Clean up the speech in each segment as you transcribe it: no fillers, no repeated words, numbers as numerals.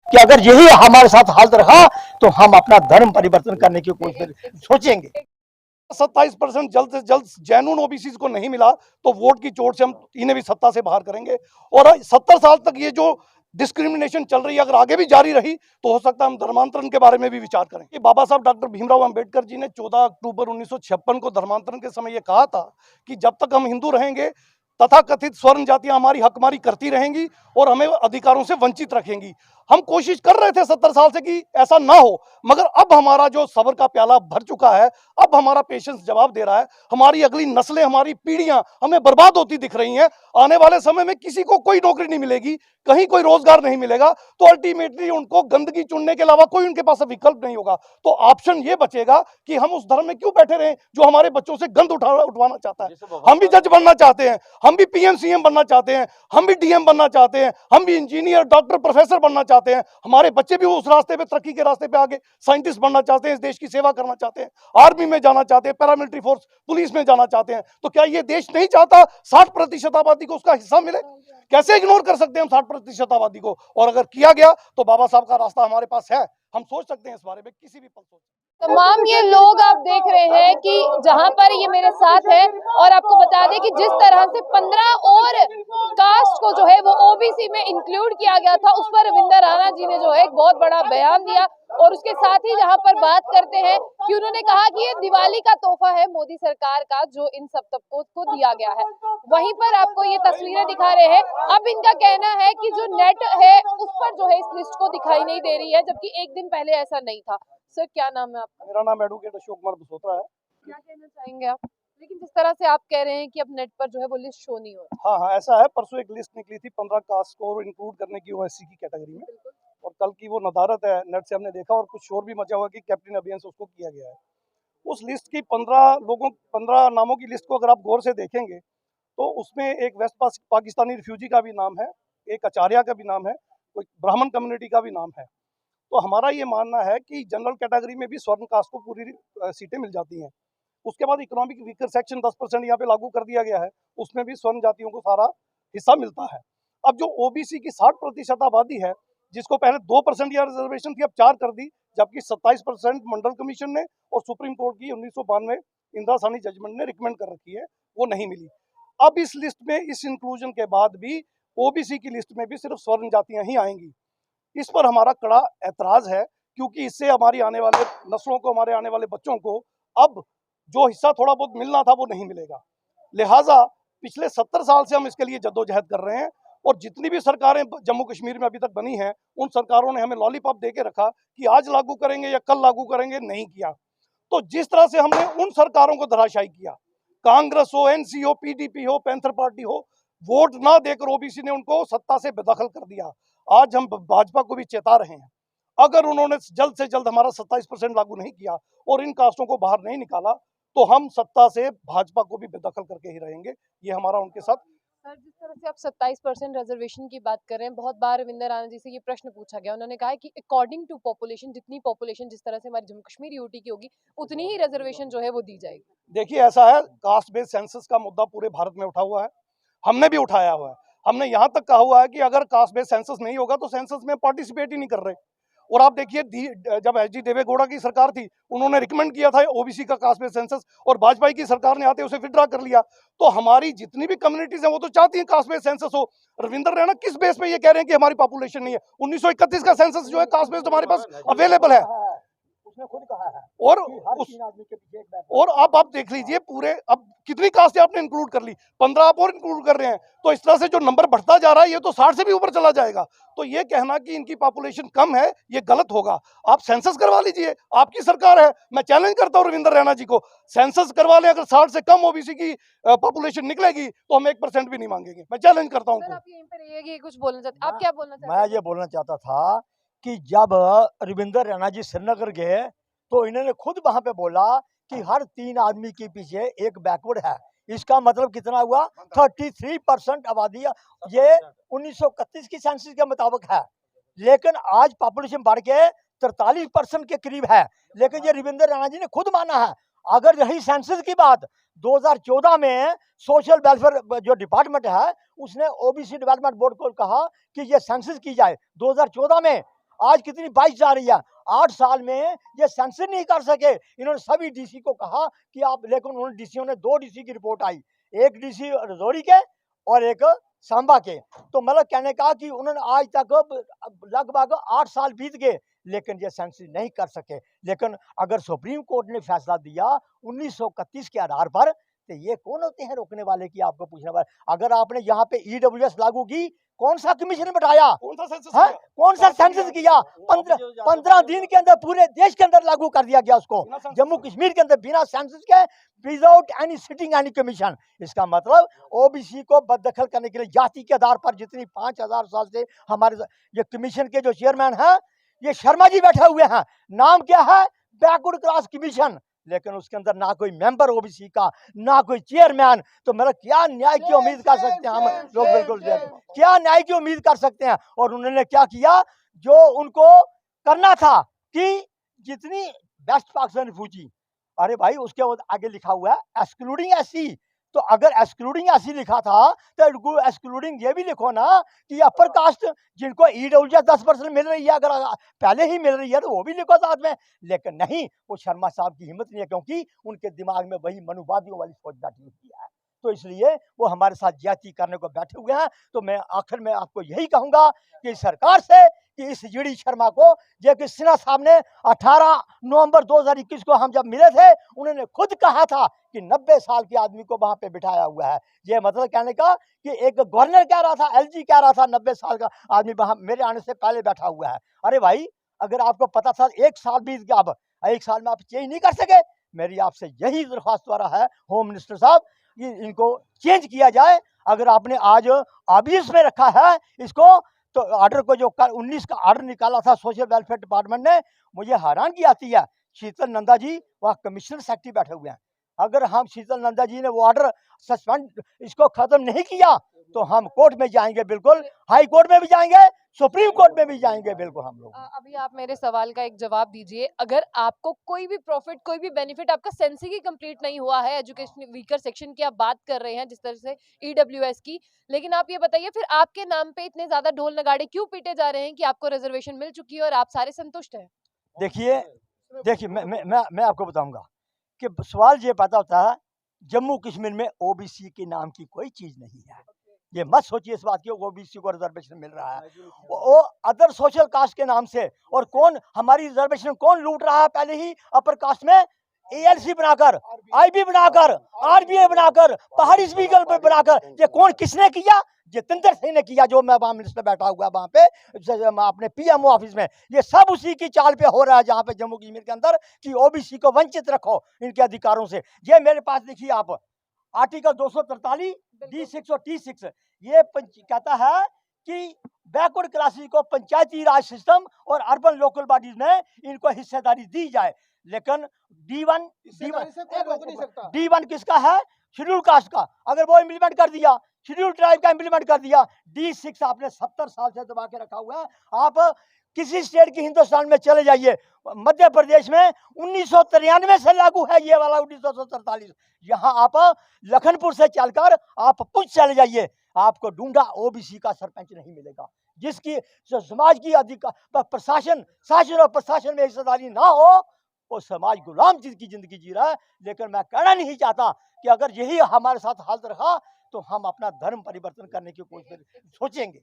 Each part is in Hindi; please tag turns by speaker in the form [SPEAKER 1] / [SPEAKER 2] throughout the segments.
[SPEAKER 1] कि अगर यही हमारे साथ हालत रहा तो हम अपना धर्म परिवर्तन करने की कोशिश सोचेंगे।
[SPEAKER 2] 27% जल्द से जल्द जैनून ओबीसी को नहीं मिला तो वोट की चोट से हम इन्हें भी सत्ता से बाहर करेंगे। और 70 साल तक ये जो डिस्क्रिमिनेशन चल रही है अगर आगे भी जारी रही तो हो सकता है हम धर्मांतरण के बारे में भी विचार करें। कि बाबा साहब डॉक्टर भीमराव अंबेडकर जी ने 14 अक्टूबर 1956 को धर्मांतरण के समय ये कहा था कि जब तक हम हिंदू रहेंगे तथा कथित स्वर्ण जातियां हमारी हकमारी करती रहेंगी और हमें अधिकारों से वंचित रखेंगी। हम कोशिश कर रहे थे 70 साल से कि ऐसा ना हो, मगर अब हमारा जो सब्र का प्याला भर चुका है, अब हमारा पेशेंस जवाब दे रहा है। हमारी अगली नस्लें, हमारी पीढ़ियां हमें बर्बाद होती दिख रही हैं। आने वाले समय में किसी को कोई नौकरी नहीं मिलेगी, कहीं कोई रोजगार नहीं मिलेगा, तो अल्टीमेटली उनको गंदगी चुनने के अलावा कोई उनके पास विकल्प नहीं होगा। तो ऑप्शन ये बचेगा कि हम उस धर्म में क्यों बैठे रहें जो हमारे बच्चों से गंद उठवाना चाहता है। हम भी जज बनना चाहते हैं, हम भी पीएम सीएम बनना चाहते हैं, हम भी डीएम बनना चाहते हैं, हम भी इंजीनियर डॉक्टर प्रोफेसर बनना चाहते हैं। हमारे बच्चे भी उस रास्ते पे, तरक्की के रास्ते पे आगे साइंटिस्ट बनना चाहते हैं, इस देश की सेवा करना चाहते हैं, आर्मी में जाना चाहते हैं, पैरामिलिट्री फोर्स पुलिस में जाना चाहते हैं। तो क्या ये देश नहीं चाहता 60% आबादी को उसका हिस्सा मिले? कैसे इग्नोर कर सकते हैं हम 60% आबादी को? और अगर किया गया तो बाबा साहब का रास्ता हमारे पास है, हम सोच सकते हैं इस बारे में किसी भी पल सोच।
[SPEAKER 3] तमाम ये लोग आप देख रहे हैं कि जहां पर ये मेरे साथ है, और आपको बता दें कि जिस तरह से 15 और कास्ट को जो है वो ओबीसी में इंक्लूड किया गया था, उस पर रविंदर राणा जी ने जो है एक बहुत बड़ा बयान दिया। और उसके साथ ही जहां पर बात करते हैं कि उन्होंने कहा कि ये दिवाली का तोहफा है मोदी सरकार का जो इन सब तबकों को दिया गया है। वहीं पर आपको ये तस्वीरें दिखा रहे हैं। अब इनका कहना है कि जो नेट है उस पर जो है इस लिस्ट को दिखाई नहीं दे रही है, जबकि एक दिन पहले ऐसा नहीं था। सर, क्या नाम है आपका?
[SPEAKER 2] मेरा नाम एडवोकेट अशोक कुमार बसोत्रा है।
[SPEAKER 3] क्या कहना चाहेंगे आप? लेकिन जिस तरह से आप कह रहे हैं कि अब नेट पर जो है वो लिस्ट शो नहीं हो रहा।
[SPEAKER 2] हाँ, ऐसा है। परसों एक लिस्ट निकली थी 15 कास्ट को इंक्लूड करने की ओएससी की कैटेगरी में, और कल की वो नदारत है, नेट से हमने देखा और कुछ शोर भी मचा हुआ कि कैप्टन अभियान से उसको किया गया है। उस लिस्ट की 15 नामों की लिस्ट को अगर आप गौर से देखेंगे तो उसमें एक वेस्ट पाकिस्तानी रिफ्यूजी का भी नाम है, एक आचार्य का भी नाम है, कोई ब्राह्मण कम्युनिटी का भी नाम है। तो हमारा ये मानना है कि जनरल कैटेगरी में भी स्वर्ण कास्ट को पूरी सीटें मिल जाती हैं। उसके बाद इकोनॉमिक वीकर सेक्शन 10% यहाँ पे लागू कर दिया गया है, उसमें भी स्वर्ण जातियों को सारा हिस्सा मिलता है। अब जो ओबीसी की 60% आबादी है, जिसको पहले 2% या रिजर्वेशन थी, अब 4 कर दी, जबकि 27% मंडल कमीशन ने और सुप्रीम कोर्ट की 1992 इंदिरा सानी जजमेंट ने रिकमेंड कर रखी है, वो नहीं मिली। अब इस लिस्ट में, इस इंक्लूजन के बाद भी ओबीसी की लिस्ट में भी सिर्फ स्वर्ण जातियां ही आएंगी। इस पर हमारा कड़ा ऐतराज है, क्योंकि इससे हमारी आने वाले नस्लों को, हमारे आने वाले बच्चों को अब जो हिस्सा थोड़ा बहुत मिलना था वो नहीं मिलेगा। लिहाजा पिछले 70 साल से हम इसके लिए जद्दोजहद कर रहे हैं, और जितनी भी सरकारें जम्मू कश्मीर में अभी तक बनी हैं, उन सरकारों ने हमें लॉलीपॉप दे के रखा कि आज लागू करेंगे या कल लागू करेंगे, नहीं किया। तो जिस तरह से हमने उन सरकारों को धराशायी किया, कांग्रेस हो, एनसी हो, पीडीपी हो, पैंथर पार्टी हो, वोट ना देकर ओबीसी ने उनको सत्ता से बेदखल कर दिया। आज हम भाजपा को भी चेता रहे हैं, अगर उन्होंने जल्द से जल्द हमारा 27% लागू नहीं किया और इन कास्टों को बाहर नहीं निकाला तो हम सत्ता से भाजपा को भी बेदखल करके ही रहेंगे। ये हमारा उनके साथ।
[SPEAKER 3] सर, जिस तरह से आप 27% रिजर्वेशन की बात कर रहे हैं, बहुत बार रविंदर राणा जी से ये प्रश्न पूछा गया, उन्होंने कहा है कि अकॉर्डिंग टू पॉपुलेशन, जितनी पॉपुलेशन जिस तरह से हमारी जम्मू कश्मीर यूटी की होगी, उतनी ही रिजर्वेशन जो है वो दी जाएगी।
[SPEAKER 2] देखिए, ऐसा है, कास्ट बेस्ड सेंसस का मुद्दा पूरे भारत में उठा हुआ है, हमने भी उठाया हुआ है। हमने यहाँ तक कहा हुआ है कि अगर कास्ट बेस्ड सेंसस नहीं होगा तो सेंसस में पार्टिसिपेट ही नहीं कर रहे। और आप देखिए, जब एचडी देवेगौड़ा की सरकार थी, उन्होंने रिकमेंड किया था ओबीसी का कास्ट बेस्ड सेंसस, और भाजपा की सरकार ने आते उसे विड्रॉ कर लिया। तो हमारी जितनी भी कम्युनिटीज हैं वो तो चाहती हैं कास्ट बेस्ड सेंसस हो। रविंदर रैना किस बेस पे ये कह रहे हैं कि हमारी पॉपुलेशन नहीं है? 1931 का सेंसस जो है कास्ट बेस्ड हमारे पास अवेलेबल है,
[SPEAKER 1] उसने खुद कहा है
[SPEAKER 2] और
[SPEAKER 1] हर
[SPEAKER 2] उस
[SPEAKER 1] 3 आदमी के पीछे एक बैक।
[SPEAKER 2] और अब आप देख लीजिए, पूरे अब कितनी कास्टें आपने इंक्लूड कर ली, 15 आप और इंक्लूड कर रहे हैं। तो इस तरह से जो नंबर बढ़ता जा रहा है, ये तो 60 से भी ऊपर चला जाएगा। तो ये कहना कि इनकी पॉपुलेशन कम है, ये गलत होगा। आप सेंसस करवा लीजिए, आपकी सरकार है। मैं चैलेंज करता हूँ रविंदर रैना जी को, सेंसस करवा लें, अगर 60 से कम ओबीसी की पॉपुलेशन निकलेगी तो हम 1% भी नहीं मांगेंगे। मैं चैलेंज करता हूँ।
[SPEAKER 3] सर, आप यहीं पर रहिएगा, कुछ बोलना चाहते, आप क्या बोलना चाहते
[SPEAKER 1] मैं
[SPEAKER 3] हैं?
[SPEAKER 1] ये बोलना चाहता था कि जब रविंदर रैना जी श्रीनगर गए तो इन्होंने खुद वहां पे बोला कि हर 3 आदमी के पीछे एक बैकवर्ड है। इसका मतलब कितना हुआ? 33% आबादी ये 1931 की सेंसस के मुताबिक है, लेकिन आज पॉपुलेशन बढ़ के 43% के करीब है। लेकिन ये रविंदर रैना जी ने खुद माना है, अगर रही सेंसस की बात, 2014 में सोशल वेलफेयर जो डिपार्टमेंट है उसने ओबीसी डेवलपमेंट बोर्ड को कहा कि ये सेंसस की जाए 2014 में। आज कितनी 22 जा रही है। 8 साल में ये सेंसर नहीं कर सके। इन्होंने सभी डीसी को कहा कि आप, लेकिन उन्होंने डीसीओ ने 2 डीसी की रिपोर्ट आई, एक डीसी रजौरी के और एक सांबा के। तो मतलब कहने का कि उन्होंने आज तक लगभग 8 साल बीत गए, लेकिन ये सेंसर नहीं कर सके। लेकिन अगर सुप्रीम कोर्ट ने फैसला दिया 1931 के आधार पर, तो ये कौन होते हैं रोकने वाले की आपको पूछने वाले। अगर आपने यहाँ पे ईडब्ल्यूएस लागू की, कौन सा कमीशन बैठाया,
[SPEAKER 2] कौन सा सेंसस
[SPEAKER 1] है?
[SPEAKER 2] किया?
[SPEAKER 1] कौन सा सेंसस किया? 15 दिन के अंदर पूरे देश के अंदर लागू कर दिया गया उसको।
[SPEAKER 2] बिना सेंसस
[SPEAKER 1] जम्मू कश्मीर के अंदर बिना सेंसस के, without any sitting any commission. इसका मतलब ओबीसी को बददखल करने के लिए जाति के आधार पर जितनी 5000 साल से हमारे ये कमीशन के जो चेयरमैन हैं, ये शर्मा जी बैठे हुए हैं। नाम क्या है? Backward class commission. लेकिन उसके अंदर ना कोई मेंबर ओबीसी का, ना कोई चेयरमैन। तो मतलब क्या न्याय की उम्मीद कर सकते हैं हम लोग? बिल्कुल क्या न्याय की उम्मीद कर सकते हैं? और उन्होंने क्या किया जो उनको करना था कि जितनी वेस्ट पाकिस्तान रिफ्यूजी, अरे भाई उसके बाद आगे लिखा हुआ है एक्सक्लूडिंग एससी। तो अगर एक्सक्लूडिंग एससी लिखा था तो एक्सक्लूडिंग ये भी लिखो ना कि अपर कास्ट जिनको ईडब्ल्यूएस 10% मिल रही है, अगर पहले ही मिल रही है तो वो भी लिखो साथ में। लेकिन नहीं, वो शर्मा साहब की हिम्मत नहीं है, क्योंकि उनके दिमाग में वही मनुवादियों वाली सोच बैठी हुई है। तो इसलिए वो हमारे साथ ज्यादती करने को बैठे हुए हैं। तो मैं आखिर में आपको यही कहूंगा कि सरकार से कि इस जीडी शर्मा को, जो कि सिन्हा साहब ने 18 नवंबर 2021 को हम जब मिले थे, उन्होंने खुद कहा था कि 90 साल के आदमी को वहां पे बिठाया हुआ है। ये मतलब कहने का कि एक गवर्नर कह रहा था, एलजी कह रहा था 90 साल का आदमी वहां मेरे आने से पहले बैठा हुआ है। अरे भाई, अगर आपको पता था 1 साल बीत गया, अब 1 साल में आप चेंज नहीं कर सके। मेरी आपसे यही दरख्वास्त द्वारा है होम मिनिस्टर साहब कि इनको चेंज किया जाए। अगर आपने आज ऑब्वियस में रखा है इसको, तो ऑर्डर को जो 19 का ऑर्डर निकाला था सोशल वेलफेयर डिपार्टमेंट ने, मुझे हैरानगी आती है। शीतल नंदा जी वहाँ कमिश्नर सेक्रेटरी बैठे हुए हैं। अगर हम शीतल नंदा जी ने वो ऑर्डर सस्पेंड इसको खत्म नहीं किया तो हम कोर्ट में जाएंगे, बिल्कुल हाई कोर्ट में भी जाएंगे, सुप्रीम कोर्ट में भी जाएंगे, बिल्कुल हम लोग।
[SPEAKER 3] अभी आप मेरे सवाल का एक जवाब दीजिए। अगर आपको कोई भी प्रॉफिट, कोई भी बेनिफिट, आपका सेंसिंग ही कंप्लीट नहीं हुआ है, एजुकेशन वीकर सेक्शन की आप बात कर रहे हैं जिस तरह से ईडब्ल्यूएस की, लेकिन आप ये बताइए फिर आपके नाम पे इतने ज्यादा ढोल नगाड़े क्यों पीटे जा रहे हैं कि आपको रिजर्वेशन मिल चुकी है और आप सारे संतुष्ट हैं?
[SPEAKER 1] देखिए मैं आपको बताऊंगा कि सवाल ये पैदा होता है, जम्मू कश्मीर में ओबीसी के नाम की कोई चीज नहीं है। ये मत सोचिए इस बात की ओबीसी को रिजर्वेशन मिल रहा है, वो अदर सोशल कास्ट के नाम से। और कौन हमारी रिजर्वेशन कौन लूट रहा है? पहले ही अपर कास्ट में एएलसी बनाकर, आईबी बनाकर, आरबीए बनाकर, पहाड़ी स्पीकर पर बनाकर, ये कौन किसने किया? जितेंद्र सिंह ने किया, जो मैं वहां मिनिस्टर बैठा हुआ वहां पे अपने पीएमओ ऑफिस में। ये सब उसी की चाल पे हो रहा है जहां पे जम्मू कश्मीर के अंदर कि ओबीसी को वंचित रखो इनके अधिकारों से। ये मेरे पास देखिए आप, आर्टिकल 243 D636 ये कहता है कि बैकवर्ड क्लासेस को पंचायती राज सिस्टम और अर्बन लोकल बॉडीज में इनको हिस्सेदारी दी जाए। लेकिन D1 किसका है? शेड्यूल कास्ट का। अगर वो इम्प्लीमेंट कर दिया, शेड्यूल ट्राइब का इम्प्लीमेंट कर दिया, D6 आपने 70 साल से दबा के रखा हुआ है। आप किसी स्टेट की हिंदुस्तान में चले जाइए, मध्य प्रदेश में 1993 से लागू है ये वाला 1943। यहाँ आप लखनपुर से चलकर आप पुंछ चले जाइए, आपको ढूंढा ओबीसी का सरपंच नहीं मिलेगा। जिसकी समाज की अधिकार प्रशासन, शासन और प्रशासन में हिस्सेदारी ना हो, वो समाज गुलाम की जिंदगी जी रहा है। लेकिन मैं कहना नहीं चाहता कि अगर यही हमारे साथ हालत रखा तो हम अपना धर्म परिवर्तन करने की कोशिश सोचेंगे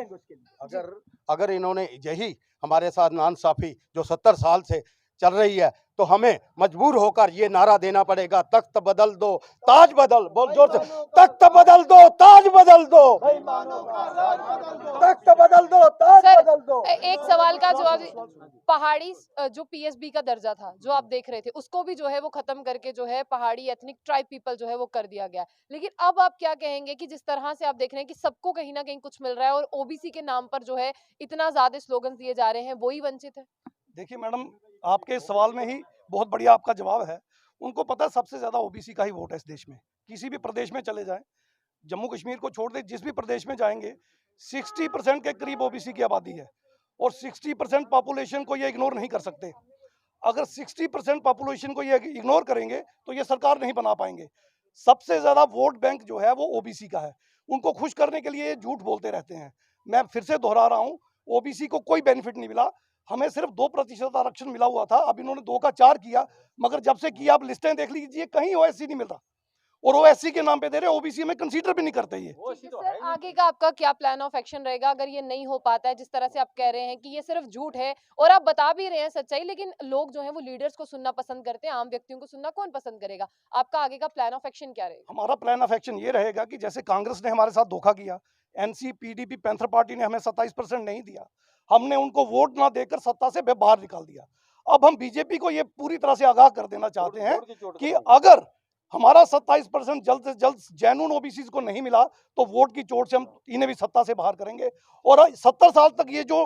[SPEAKER 1] उसके लिए।
[SPEAKER 4] अगर इन्होंने यही हमारे साथ नाइंसाफी जो 70 साल से चल रही है, तो हमें मजबूर होकर ये नारा देना पड़ेगा, तख्त बदल दो ताज बदल, बोल जोर से, तख्त बदल दो ताज बदल दो, तख्त बदल दो ताज बदल दो।
[SPEAKER 3] एक सवाल का जवाब, पहाड़ी जो पीएसबी का दर्जा था जो आप देख रहे थे, उसको भी जो है वो खत्म करके जो है पहाड़ी एथनिक ट्राइब पीपल जो है वो कर दिया गया। लेकिन अब आप क्या कहेंगे कि जिस तरह से आप देख रहे हैं कि सबको कहीं ना कहीं कुछ मिल रहा है और ओबीसी के नाम पर जो है इतना ज्यादा स्लोगन दिए जा रहे हैं, वो ही वंचित है?
[SPEAKER 2] देखिए मैडम, आपके सवाल में ही बहुत बढ़िया आपका जवाब है। उनको पता है सबसे ज्यादा ओबीसी का ही वोट है इस देश में। किसी भी प्रदेश में चले जाएं, जम्मू कश्मीर को छोड़ दे, जिस भी प्रदेश में जाएंगे 60% के करीब ओबीसी की आबादी है और 60% पॉपुलेशन को ये इग्नोर नहीं कर सकते। अगर 60% पॉपुलेशन को ये इग्नोर करेंगे तो ये सरकार नहीं बना पाएंगे। सबसे ज्यादा वोट बैंक जो है वो ओबीसी का है। उनको खुश करने के लिए ये झूठ बोलते रहते हैं। मैं फिर से दोहरा रहा हूँ, ओबीसी को कोई बेनिफिट नहीं मिला। हमें सिर्फ 2% आरक्षण मिला हुआ था, अब इन्होंने 2 का 4 किया, मगर जब से किया आप लिस्टें देख लीजिए, कहीं ओएससी नहीं मिल रहा, और ओएससी के नाम पे दे रहे, ओबीसी में कंसीडर भी नहीं करते ये।
[SPEAKER 3] सर आगे का आपका क्या प्लान ऑफ एक्शन रहेगा अगर ये नहीं हो पाता है, जिस तरह से आप कह रहे हैं कि ये सिर्फ झूठ है और आप बता भी रहे हैं सच्चाई, लेकिन लोग जो हैं वो लीडर्स को सुनना पसंद करते हैं, आम व्यक्तियों को सुनना कौन पसंद करेगा? आपका आगे का प्लान ऑफ एक्शन क्या रहेगा?
[SPEAKER 2] हमारा प्लान ऑफ एक्शन ये रहेगा कि जैसे कांग्रेस ने हमारे साथ धोखा किया, एनसी, पीडीपी, पैंथर पार्टी ने हमें 27% नहीं दिया, हमने उनको वोट ना देकर सत्ता से बाहर निकाल दिया। अब हम बीजेपी को ये पूरी तरह से आगाह कर देना चाहते हैं कि अगर हमारा 27% जल्द से जल्द जेन्युइन ओबीसी को नहीं मिला तो वोट की चोट से हम इन्हें भी सत्ता से बाहर करेंगे। और 70 साल तक ये जो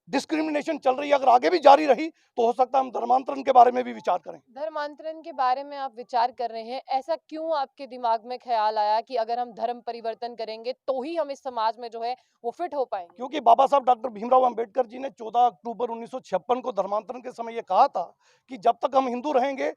[SPEAKER 2] डिस्क्रिमिनेशन चल रही है, अगर आगे भी जारी रही तो हो सकता है हम धर्मांतरण के बारे में भी विचार करें।
[SPEAKER 3] धर्मांतरण के बारे में आप विचार कर रहे हैं, ऐसा क्यों आपके दिमाग में ख्याल आया कि अगर हम धर्म परिवर्तन करेंगे तो ही हम इस समाज में जो है वो फिट हो पाएंगे?
[SPEAKER 2] क्योंकि बाबा साहब डॉक्टर भीमराव अंबेडकर जी ने 14 अक्टूबर 1956 को धर्मांतरण के समय ये कहा था कि जब तक हम हिंदू रहेंगे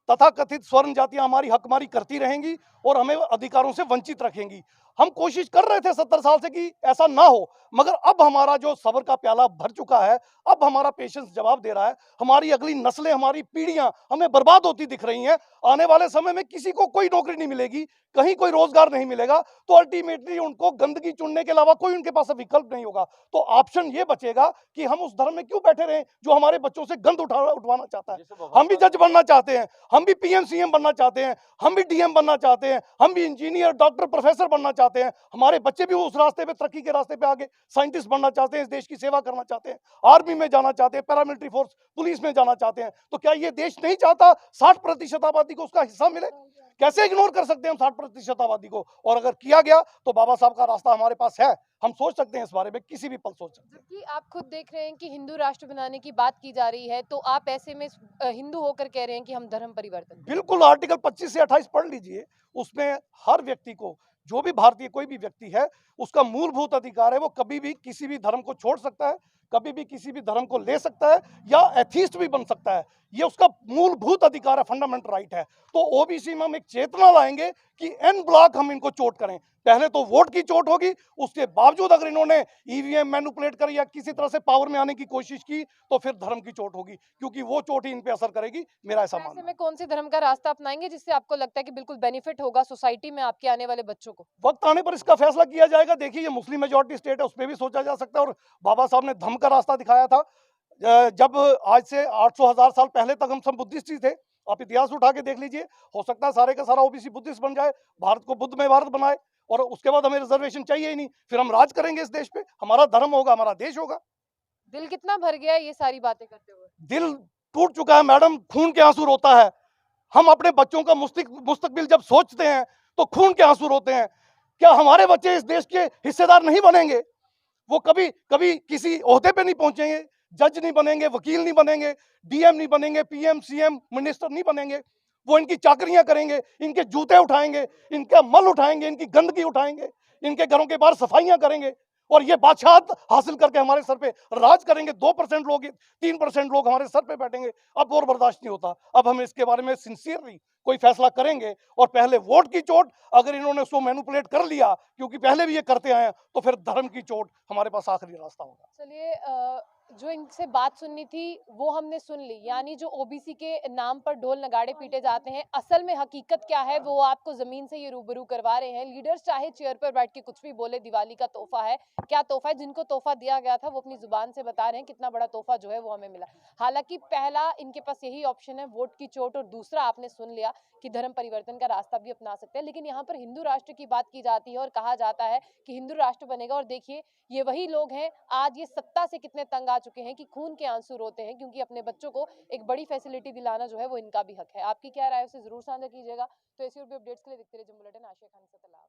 [SPEAKER 2] तथाकथित स्वर्ण जातियां हमारी हकमारी करती रहेंगी और हमें अधिकारों से वंचित रखेंगी। हम कोशिश कर रहे थे 70 साल से कि ऐसा ना हो, मगर अब हमारा जो सब्र का प्याला भर चुका है, अब हमारा पेशेंस जवाब दे रहा है। हमारी अगली नस्लें, हमारी पीढ़ियां हमें बर्बाद होती दिख रही हैं। आने वाले समय में किसी को कोई नौकरी नहीं मिलेगी, कहीं कोई रोजगार नहीं मिलेगा, तो अल्टीमेटली उनको गंदगी चुनने के अलावा कोई उनके पास विकल्प नहीं होगा। तो ऑप्शन ये बचेगा कि हम उस धर्म में क्यों बैठे रहें जो हमारे बच्चों से गंद उठवाना चाहता है। हम भी जज बनना चाहते हैं, हम भी पीएम सीएम बनना चाहते हैं, हम भी डीएम बनना चाहते हैं, हम भी इंजीनियर, डॉक्टर, प्रोफेसर बनना चाहते हैं। हमारे बच्चे भी उस रास्ते पे, तरक्की के रास्ते पे आगे साइंटिस्ट बनना चाहते हैं, इस देश की सेवा करना चाहते हैं, आर्मी में जाना चाहते हैं, पैरामिलिट्री फोर्स, पुलिस में जाना चाहते हैं। तो क्या ये देश नहीं चाहता 60% आबादी को उसका हिस्सा मिले? कैसे इग्नोर कर सकते हैं हम 60% आबादी को? और अगर किया गया तो बाबा साहब का रास्ता हमारे पास है, हम सोच सकते हैं इस बारे में, किसी भी पल सोच सकते हैं।
[SPEAKER 3] जबकि आप खुद देख रहे हैं कि हिंदू राष्ट्र बनाने की बात की जा रही है, तो आप ऐसे में हिंदू होकर कह रहे हैं कि हम धर्म परिवर्तन करें।
[SPEAKER 2] बिल्कुल, आर्टिकल 25 से 28 पढ़ लीजिए, उसमें हर व्यक्ति को, जो भी भारतीय कोई भी व्यक्ति है, उसका मूलभूत अधिकार है, वो कभी भी किसी भी धर्म को छोड़ सकता है, कभी भी किसी भी धर्म को ले सकता है, या एथीस्ट भी बन सकता है। ये उसका मूलभूत अधिकार है, फंडामेंटल राइट है। तो ओबीसी में हम एक चेतना लाएंगे कि एन ब्लॉक हम इनको चोट करें। पहले तो वोट की चोट होगी, उसके बावजूद अगर इन्होंने ईवीएम मैनिपुलेट कर या किसी तरह से पावर में आने की कोशिश की तो फिर धर्म की चोट होगी, क्योंकि वो चोट ही इन पे असर करेगी, मेरा ऐसा
[SPEAKER 3] ऐसे
[SPEAKER 2] मानना है।
[SPEAKER 3] में कौन से धर्म का रास्ता अपनाएंगे जिससे आपको लगता है कि बिल्कुल बेनिफिट होगा सोसाइटी में आपके आने वाले बच्चों को?
[SPEAKER 2] वक्त आने पर इसका फैसला किया जाएगा। देखिए, ये मुस्लिम मेजॉरिटी स्टेट है, उसमें भी सोचा जा सकता है। और बाबा साहब ने धर्म का रास्ता दिखाया था। जब आज से 800,000 साल पहले तक हम सब बुद्धिस्ट ही थे। आप इतिहास उठा के देख लीजिए, हो सकता है सारे का सारा ओबीसी बुद्धिस्ट बन जाए, भारत को बुद्ध में भारत बनाए, और उसके बाद हमें रिजर्वेशन चाहिए ही नहीं, फिर हम राज करेंगे इस देश पे, हमारा धर्म होगा, हमारा देश होगा।
[SPEAKER 3] दिल कितना भर गया है ये सारी बातें करते हुए?
[SPEAKER 2] दिल टूट चुका है मैडम, खून के आंसू रोता है। हम अपने बच्चों का मुस्तकबिल जब सोचते हैं तो खून के आंसू रोते हैं। क्या हमारे बच्चे इस देश के हिस्सेदार नहीं बनेंगे? वो कभी कभी किसी ओहदे पे नहीं पहुंचेंगे, जज नहीं बनेंगे, वकील नहीं बनेंगे, डीएम नहीं बनेंगे, पीएम सीएम मिनिस्टर नहीं बनेंगे। वो इनकी चाकरियां करेंगे, इनके जूते उठाएंगे, इनका मल उठाएंगे, इनकी गंदगी उठाएंगे, इनके घरों के बाहर सफाइयां करेंगे, और ये बादशाहत हासिल करके हमारे सर पे राज करेंगे। 2% लोग, 3% लोग हमारे सर पे बैठेंगे। अब और बर्दाश्त नहीं होता। अब हम इसके बारे में सिंसियरली कोई फैसला करेंगे, और पहले वोट की चोट, अगर इन्होंने उसको मैनिपुलेट कर लिया, क्योंकि पहले भी ये करते आए हैं, तो फिर धर्म की चोट हमारे पास आखिरी रास्ता होगा।
[SPEAKER 3] चलिए, जो इनसे बात सुननी थी वो हमने सुन ली, यानी जो ओबीसी के नाम पर ढोल नगाड़े पीटे जाते हैं, असल में हकीकत क्या है वो आपको जमीन से ये रूबरू करवा रहे हैं। लीडर्स चाहे चेयर पर बैठ के कुछ भी बोले, दिवाली का तोहफा है, क्या तोहफा है, जिनको तोहफा दिया गया था वो अपनी जुबान से बता रहे हैं कितना बड़ा तोहफा जो है वो हमें मिला। हालांकि पहला इनके पास यही ऑप्शन है, वोट की चोट, और दूसरा आपने सुन लिया कि धर्म परिवर्तन का रास्ता भी अपना सकते हैं। लेकिन यहाँ पर हिंदू राष्ट्र की बात की जाती है और कहा जाता है कि हिंदू राष्ट्र बनेगा, और देखिए ये वही लोग हैं आज ये सत्ता से कितने तंग आ चुके हैं कि खून के आंसू रोते हैं, क्योंकि अपने बच्चों को एक बड़ी फैसिलिटी दिलाना जो है वो इनका भी हक है। आपकी क्या राय है उसे जरूर साझा कीजिएगा। तो ऐसी और भी अपडेट्स के लिए देखते रहिए जंग बुलेटिन। आशिया खान से तलाब।